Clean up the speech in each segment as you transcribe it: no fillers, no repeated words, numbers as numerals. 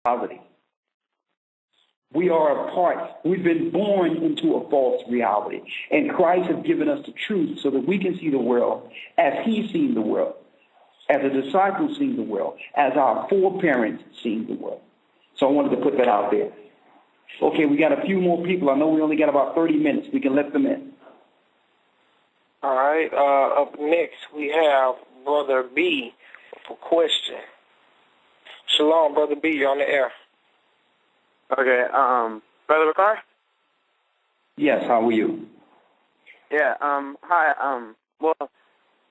reality. We are a part. We've been born into a false reality. And Christ has given us the truth so that we can see the world as He's seen the world, as the disciples seen the world, as our foreparents seen the world. So I wanted to put that out there. Okay, we got a few more people. I know we only got about 30 minutes. We can let them in. All right. Up next, we have Brother B for question. Shalom, Brother B. You're on the air. Okay. Brother Ricard? Yes, how are you? Yeah. Hi. Well,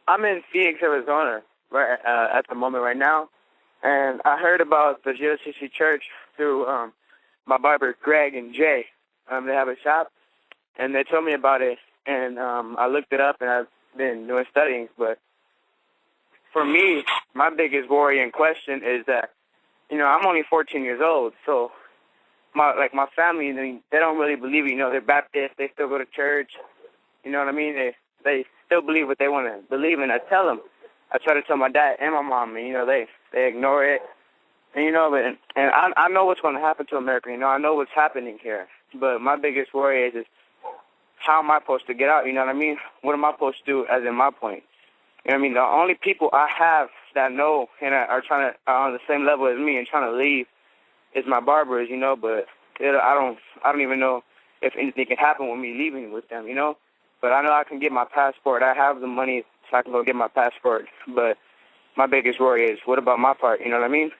I'm in Phoenix, Arizona, right at the moment right now, and I heard about the GOCC Church through my barber Greg and Jay. They have a shop, and they told me about it, and I looked it up, and I've been doing studying. But for me, my biggest worry and question is that, I'm only 14 years old, so my family, they don't really believe it. They're Baptist, they still go to church. You know what I mean? They still believe what they want to believe, and I try to tell my dad and my mom, and they ignore it. And I know what's going to happen to America. I know what's happening here. But my biggest worry is how am I supposed to get out? You know what I mean? What am I supposed to do? As in my point. You know what I mean? The only people I have that know and are on the same level as me and trying to leave is my barbers. But I don't even know if anything can happen with me leaving with them. But I know I can get my passport. I have the money so I can go get my passport. But my biggest worry is, what about my part? You know what I mean?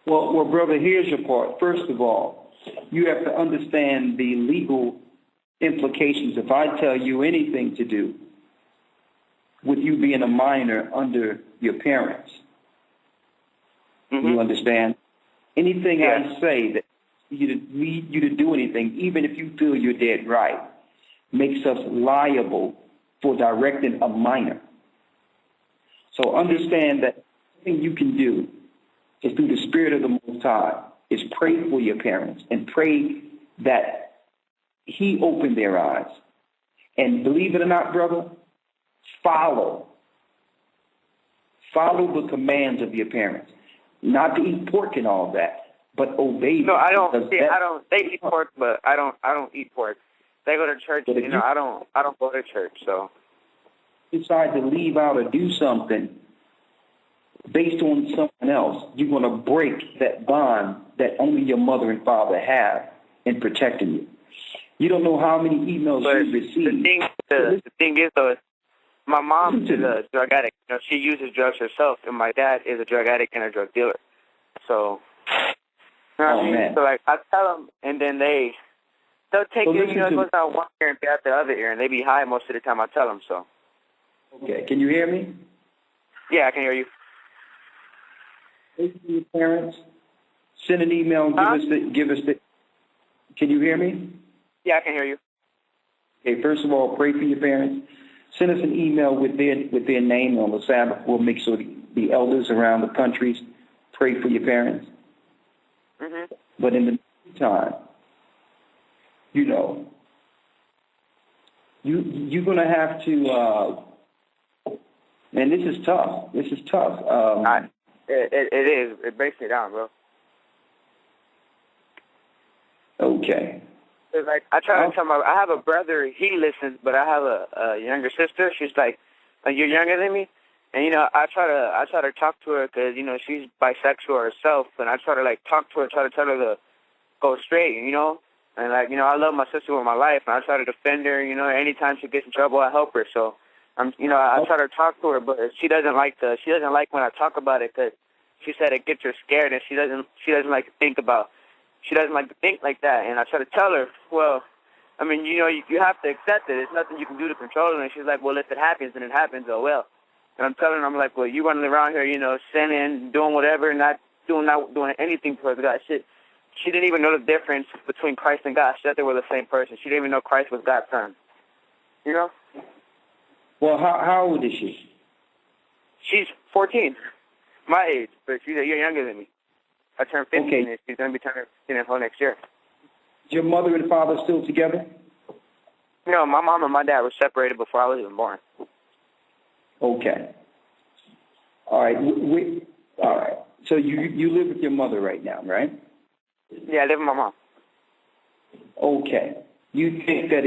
Well, brother, here's your part. First of all, you have to understand the legal implications. If I tell you anything to do with you being a minor under your parents, you understand? Anything I say that lead you to do anything, even if you feel you're dead right, makes us liable for directing a minor. So understand that everything you can do is through the Spirit of the Most High, is pray for your parents and pray that He open their eyes. And believe it or not, brother, follow the commands of your parents. Not to eat pork and all that, but obey them. No, I don't. They eat pork, but I don't eat pork. They go to church. I don't go to church. So decide to leave out or do something based on someone else, you're going to break that bond that only your mother and father have in protecting you. You don't know how many emails you've received. The thing is, though, my mom is a drug addict. She uses drugs herself, and my dad is a drug addict and a drug dealer. So, man. So I tell them, and then they'll take it. It goes out one ear and out the other ear, and they be high most of the time. I tell them so. Okay, can you hear me? Yeah, I can hear you. Pray for your parents. Send an email and give us the. Can you hear me? Yeah, I can hear you. Okay, first of all, pray for your parents. Send us an email with their name on the Sabbath. We'll make sure the elders around the countries pray for your parents. Mm-hmm. But in the meantime, you're going to have to. Man, this is tough. This is tough. It is. It breaks me down, bro. Okay. Like I try to tell I have a brother. He listens, but I have a younger sister. She's like a year younger than me, and I try to talk to her because she's bisexual herself, and I try to talk to her, try to tell her to go straight, and I love my sister with my life, and I try to defend her. Anytime she gets in trouble, I help her. So I try to talk to her, but she doesn't like when I talk about it because she said it gets her scared, and she doesn't like to think about. She doesn't like to think like that, and I try to tell her, well, I mean, you have to accept it. There's nothing you can do to control it. And she's like, well, if it happens, then it happens. Oh well. And I'm telling her, I'm like, well, you running around here, sinning, doing whatever, not doing anything towards God. She didn't even know the difference between Christ and God. She thought they were the same person. She didn't even know Christ was God's son. Well, how old is she? She's 14, my age, but she's a year younger than me. I turned 15, and she's going to be turning 15 next year. Is your mother and father still together? No, my mom and my dad were separated before I was even born. Okay. All right. All right. So you live with your mother right now, right? Yeah, I live with my mom. Okay. You think that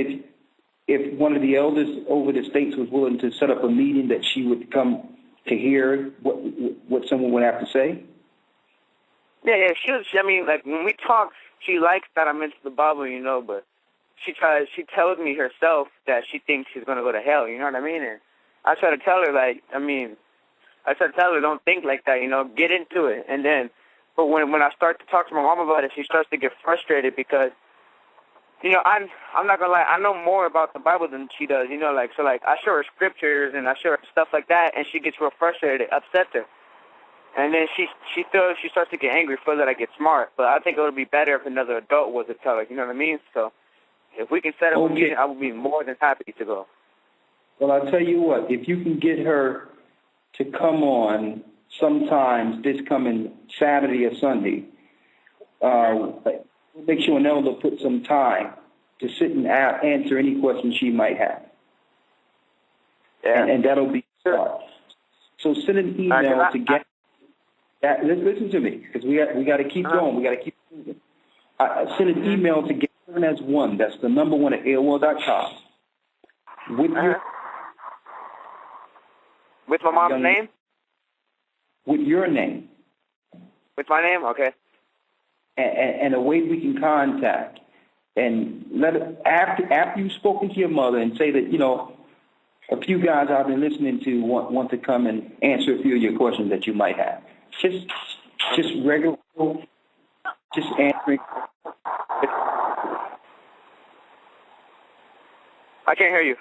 if one of the elders over the states was willing to set up a meeting, that she would come to hear what someone would have to say? Yeah, I mean, like, when we talk, she likes that I'm into the Bible, you know, but she tells me herself that she thinks she's going to go to hell, you know what I mean? And I try to tell her, like, don't think like that, you know, get into it. And then, but when I start to talk to my mom about it, she starts to get frustrated because, you know, I'm not going to lie, I know more about the Bible than she does, you know, like, so, like, I show her scriptures and I show her stuff like that, and she gets real frustrated, it upsets her. And then she starts to get angry, feel that I get smart. But I think it would be better if another adult was to tell her, you know what I mean? So if we can set up a meeting, I would be more than happy to go. Well, I'll tell you what, if you can get her to come on sometimes this coming Saturday or Sunday, make sure an elder put some time to sit and answer any questions she might have. Yeah. And that'll be start. So send an email to get that. Listen to me, because we got to keep going. We got to keep moving. Send an email to GetTurnAs1. That's the number 1 at AOL.com. With my mom's name? With your name. With my name? Okay. And a way we can contact. And let it, after you've spoken to your mother and say that, you know, a few guys I've been listening to want to come and answer a few of your questions that you might have. Just regular, just answering. I can't hear you.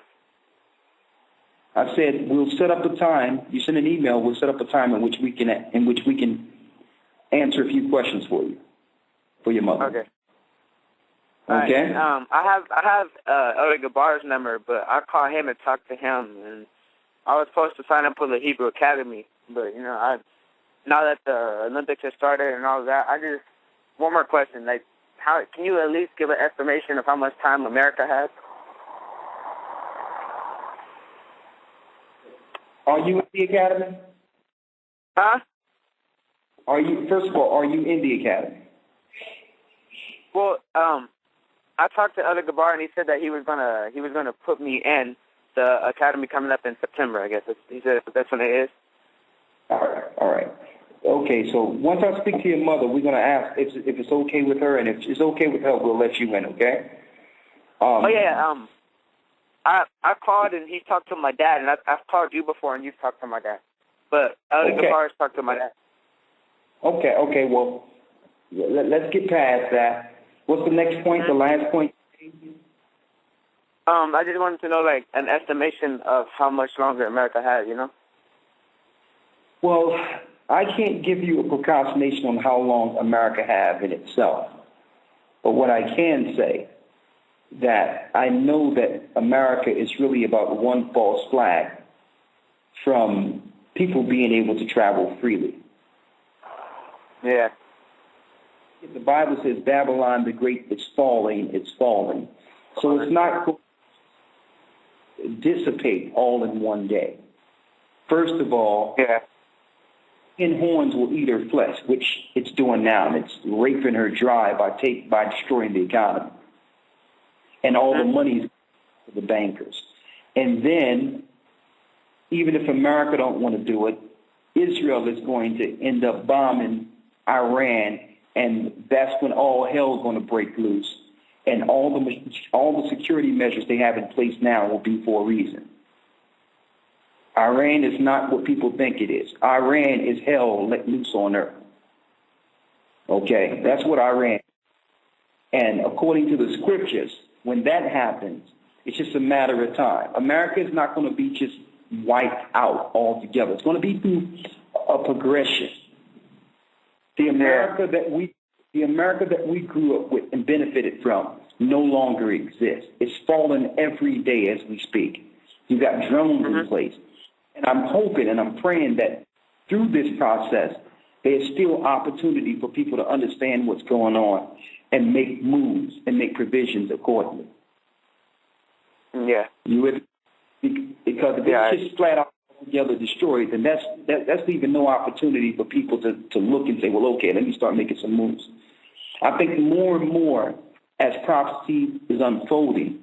I said we'll set up a time. You send an email. We'll set up a time in which we can answer a few questions for you, for your mother. Okay. Okay. I have Elder Gabar's number, but I call him and talk to him. And I was supposed to sign up for the Hebrew Academy, but you know, now that the Olympics have started and all that, one more question. Like, how can you at least give an estimation of how much time America has? Are you in the academy? Huh? First of all, are you in the academy? Well, I talked to Elder Gabar, and he said that he was gonna put me in the academy coming up in September. I guess he said that's when it is. All right. Okay, so once I speak to your mother, we're gonna ask if it's okay with her, and if it's okay with her, we'll let you in. Okay. I called and he talked to my dad, and I've called you before, and you've talked to my dad. But Elder Gabar's talked to my dad. Okay. Well, let's get past that. What's the next point? The last point? I just wanted to know, like, an estimation of how much longer America has, you know? Well, I can't give you a approximation on how long America has in itself. But what I can say, that I know that America is really about one false flag from people being able to travel freely. Yeah. The Bible says Babylon the Great is falling, it's falling. So it's not going to dissipate all in one day. First of all, in horns will eat her flesh, which it's doing now, and it's raping her dry by destroying the economy. And all the money's for the bankers. And then, even if America don't want to do it, Israel is going to end up bombing Iran, and that's when all hell is going to break loose. And all the security measures they have in place now will be for a reason. Iran is not what people think it is. Iran is hell let loose on earth. Okay, that's what Iran is. And according to the scriptures, when that happens, it's just a matter of time. America is not going to be just wiped out altogether. It's going to be through a progression. The America that we grew up with and benefited from no longer exists. It's falling every day as we speak. You got drones in place. And I'm hoping and I'm praying that through this process, there's still opportunity for people to understand what's going on and make moves and make provisions accordingly. Yeah. You with? Because if it's just flat out altogether destroyed, then that's leaving no opportunity for people to look and say, well, okay, let me start making some moves. I think more and more as prophecy is unfolding,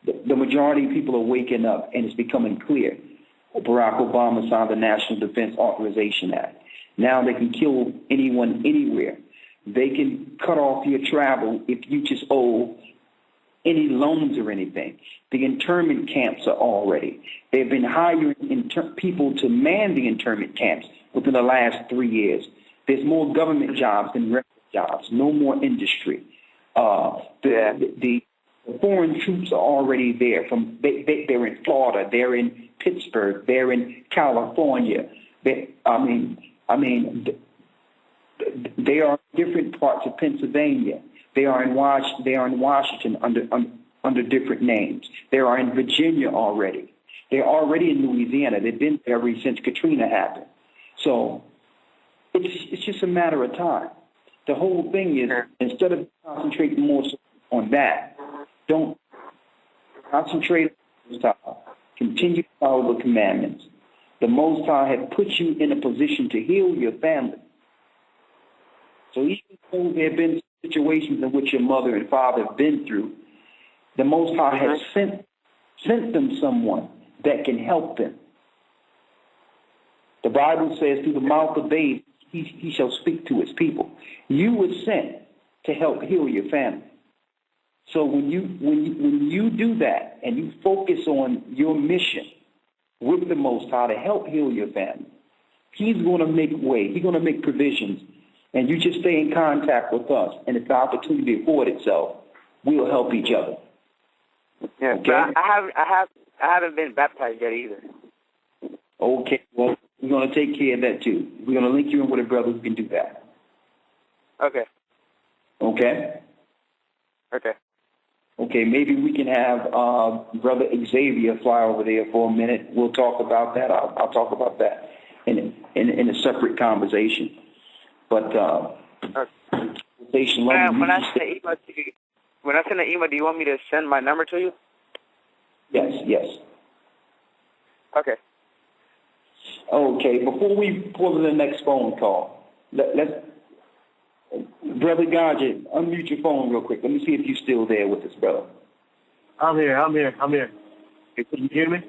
the majority of people are waking up and it's becoming clear. Barack Obama signed the National Defense Authorization Act. Now they can kill anyone anywhere. They can cut off your travel if you just owe any loans or anything. The internment camps are already. They've been hiring people to man the internment camps within the last 3 years. There's more government jobs than regular jobs, no more industry. The foreign troops are already there. They're in Florida, they're in Pittsburgh, they're in California. They are in different parts of Pennsylvania. They are in Washington under different names. They are in Virginia already. They're already in Louisiana. They've been there ever since Katrina happened. So it's just a matter of time. The whole thing is, instead of concentrating more on that, don't concentrate on the Most High. Continue to follow the commandments. The Most High has put you in a position to heal your family. So even though there have been situations in which your mother and father have been through, the Most High has sent them someone that can help them. The Bible says, through the mouth of babes, he shall speak to his people. You were sent to help heal your family. So when you do that and you focus on your mission with the Most High to help heal your family, he's going to make way. He's going to make provisions. And you just stay in contact with us. And if the opportunity affords itself, we'll help each other. Yeah, okay? I haven't been baptized yet either. Okay, well, we're going to take care of that too. We're going to link you in with a brother who can do that. Okay. Okay? Okay. Okay, maybe we can have Brother Xavier fly over there for a minute. We'll talk about that. I'll talk about that in a separate conversation. But when I send an email, do you want me to send my number to you? Yes. Okay. Okay, before we pull to the next phone call, let's Brother Gadget, unmute your phone real quick. Let me see if you're still there with us, brother. I'm here. Can you hear me?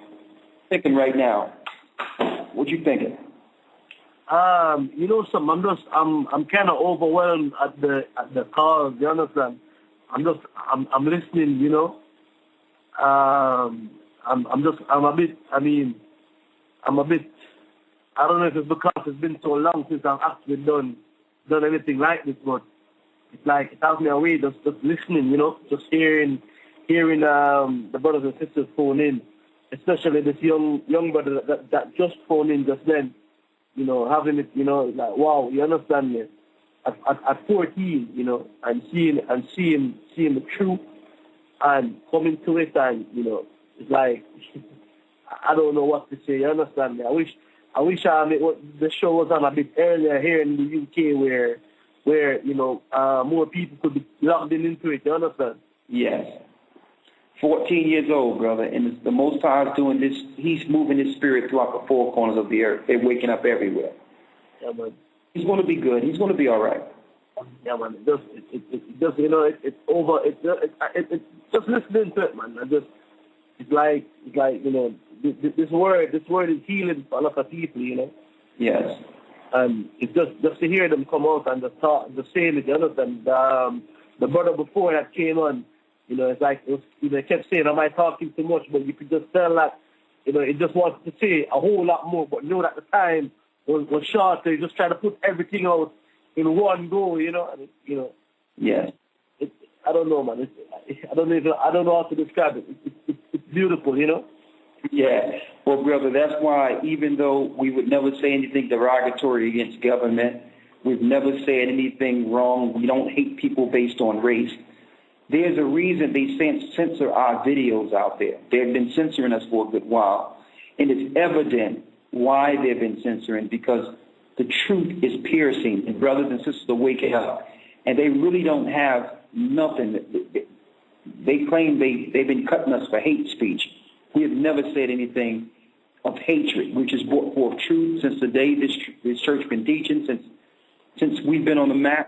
Thinking right now. What you thinking? You know something, I'm kind of overwhelmed at the call, you understand? I'm listening, you know. I'm a bit, I don't know if it's because it's been so long since I've actually done anything like this, but it's like it has me away just listening, you know, just hearing the brothers and sisters phone in, especially this young brother that just phoned in just then, you know, having it, you know, like, wow, you understand me? At 14, you know, and seeing the truth and coming to it, and, you know, it's like, I don't know what to say, you understand me? I wish the show was on a bit earlier here in the UK where you know, more people could be logged into it, you understand? Yes. 14 years old, brother, and the Most High is doing this. He's moving his spirit throughout the four corners of the earth. They're waking up everywhere. Yeah, man. He's going to be good. He's going to be all right. Yeah, man. It just you know, it's over. It's just listening to it, man. It's like you know, this word is healing for a lot of people, you know. Yes. And it's just to hear them come out and just saying it, you understand? The brother before that came on, you know, it's like, he kept saying, am I talking too much? But you could just tell that, you know, it just wants to say a whole lot more. But you know that the time was short, so you just try to put everything out in one go, you know. And you know. Yes. I don't know, man. I don't know how to describe it. It's beautiful, you know. Yeah. Well, brother, that's why even though we would never say anything derogatory against government, we've never said anything wrong. We don't hate people based on race. There's a reason they censor our videos out there. They've been censoring us for a good while. And it's evident why they've been censoring, because the truth is piercing, and brothers and sisters are waking up. And they really don't have nothing. They claim they've been cutting us for hate speech. We have never said anything of hatred, which has brought forth truth since the day this church been teaching, since we've been on the map.